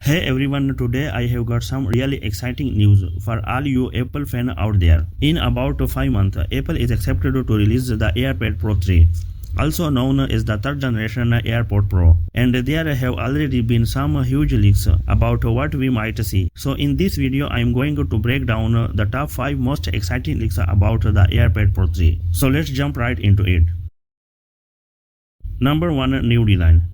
Hey everyone, today I have got some really exciting news for all you Apple fans out there. In about 5 months, Apple is expected to release the AirPod Pro3, also known as the third generation AirPod Pro, and there have already been some huge leaks about what we might see. So in this video, I am going to break down the top 5 most exciting leaks about the AirPod Pro3. So let's jump right into it. Number 1, new design.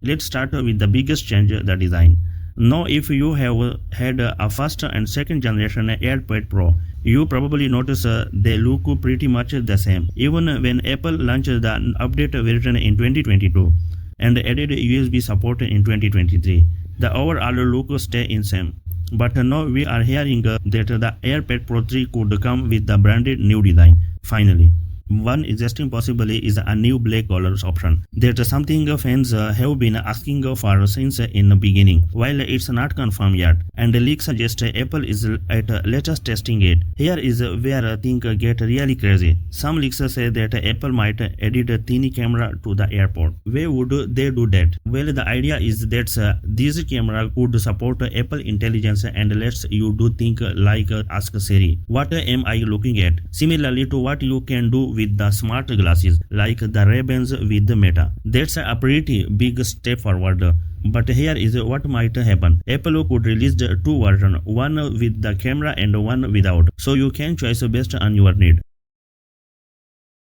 Let's start with the biggest change, the design. Now if you have had a first and second generation AirPod Pro, you probably notice they look pretty much the same. Even when Apple launched the update version in 2022 and added USB support in 2023, the overall look stay in same. But now we are hearing that the AirPod Pro 3 could come with the branded new design, finally. One existing possibility is a new black color option. That's something fans have been asking for since in the beginning. While it's not confirmed yet, and the leaks suggest Apple is at latest testing it. Here is where things get really crazy. Some leaks say that Apple might add a tiny camera to the AirPod. Why would they do that? Well, the idea is that this camera could support Apple Intelligence and lets you do things like ask Siri, "What am I looking at?" Similarly to what you can do with the smart glasses like the Ray-Bans with the Meta. That's a pretty big step forward. But here is what might happen. Apple could release two versions, one with the camera and one without, so you can choose based on your need.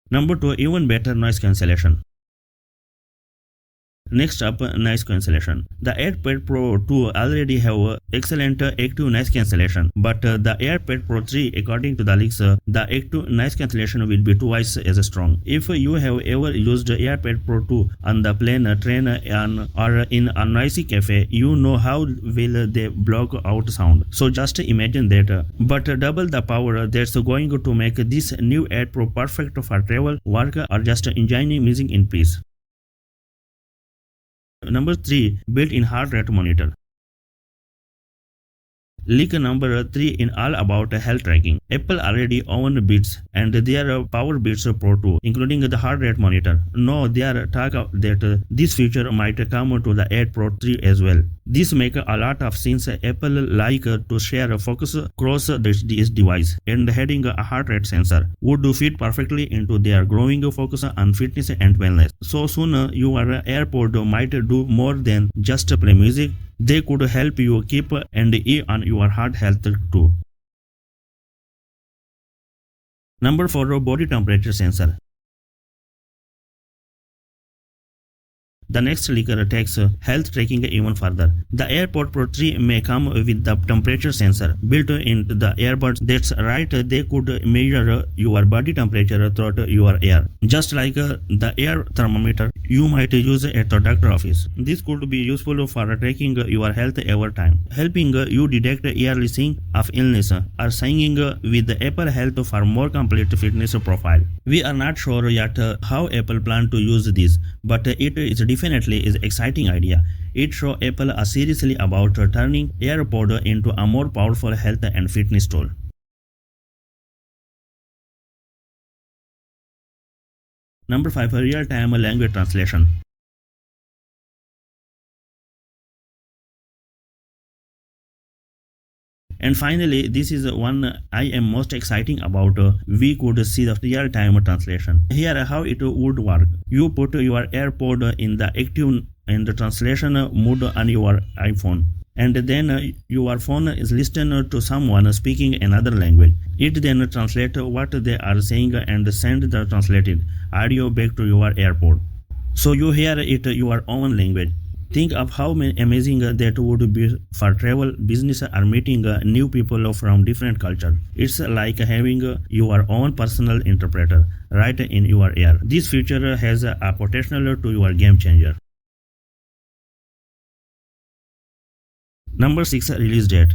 Number 2, even better noise cancellation. Next up, noise cancellation. The AirPod Pro 2 already have excellent active noise cancellation, but the AirPod Pro 3, according to the leaks, the active noise cancellation will be twice as strong. If you have ever used AirPod Pro 2 on the plane, train, or in a noisy cafe, you know how well they block out sound. So just imagine that, but double the power that's going to make this new AirPod Pro perfect for travel, work, or just enjoying music in peace. Number 3, built-in heart rate monitor. Leak number 3 in all about health tracking. Apple already owns Beats and their Power Beats Pro 2, including the heart rate monitor. Now there talk that this feature might come to the AirPod Pro 3 as well. This makes a lot of sense. Apple like to share focus across this device, and having a heart rate sensor would fit perfectly into their growing focus on fitness and wellness. So soon your AirPod might do more than just play music. They could help you keep an eye on your heart health too. Number 4, body temperature sensor. The next leaker takes health tracking even further. The AirPod Pro 3 may come with the temperature sensor built into the earbuds. That's right, they could measure your body temperature throughout your ear, just like the air thermometer you might use at the doctor office. This could be useful for tracking your health over time, helping you detect early signs of illness, or signing with the Apple Health for more complete fitness profile. We are not sure yet how Apple plan to use this, but it is definitely is exciting idea. It shows Apple are seriously about turning AirPod into a more powerful health and fitness tool. Number 5, real-time language translation. And finally, this is one I am most exciting about. We could see the real-time translation. Here how it would work. You put your AirPod in the active and the translation mode on your iPhone, and then your phone is listening to someone speaking another language. It then translates what they are saying and send the translated audio back to your AirPod, so you hear it your own language. Think of how amazing that would be for travel, business, or meeting new people from different cultures. It's like having your own personal interpreter right in your ear. This feature has a potential to your game changer. Number 6, release date.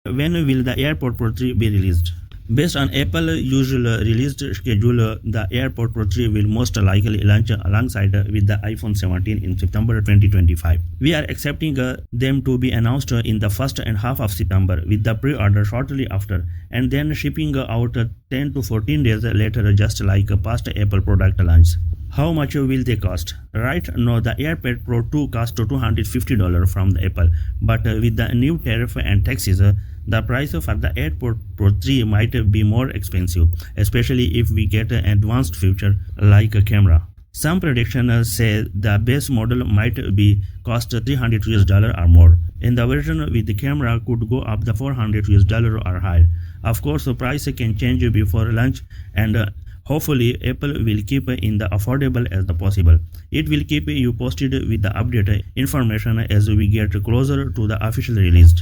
When will the AirPod Pro 3 be released? Based on Apple's usual release schedule, the AirPod Pro 3 will most likely launch alongside with the iPhone 17 in September 2025. We are expecting them to be announced in the first half of September, with the pre-order shortly after, and then shipping out 10 to 14 days later, just like past Apple product launch. How much will they cost? Right now, the AirPod Pro 2 costs $250 from the Apple, but with the new tariff and taxes, the price for the AirPod Pro 3 might be more expensive, especially if we get an advanced feature like a camera. Some predictions say the base model might be cost $300 or more, and the version with the camera could go up the $400 or higher. Of course, the price can change before launch, and hopefully Apple will keep in the affordable as the possible. It will keep you posted with the update information as we get closer to the official release.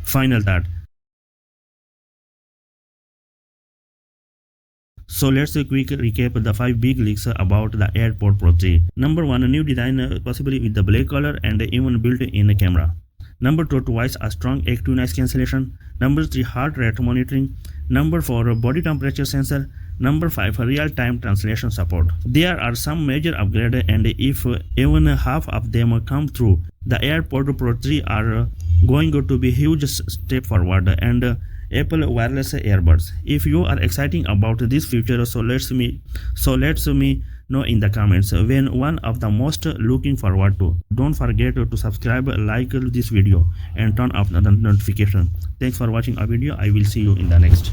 Final thought. So let's quick recap the 5 big leaks about the AirPod Pro 3. Number 1, a new design possibly with the black color and even built-in camera. Number 2, twice a strong active noise cancellation. Number 3, heart rate monitoring. Number 4, body temperature sensor. Number 5, real-time translation support. There are some major upgrades, and if even half of them come through, the AirPod Pro 3 are going to be a huge step forward, and Apple wireless earbuds. If you are excited about this feature, so let me know in the comments when one of the most looking forward to. Don't forget to subscribe, like this video, and turn off the notification. Thanks for watching our video. I will see you in the next.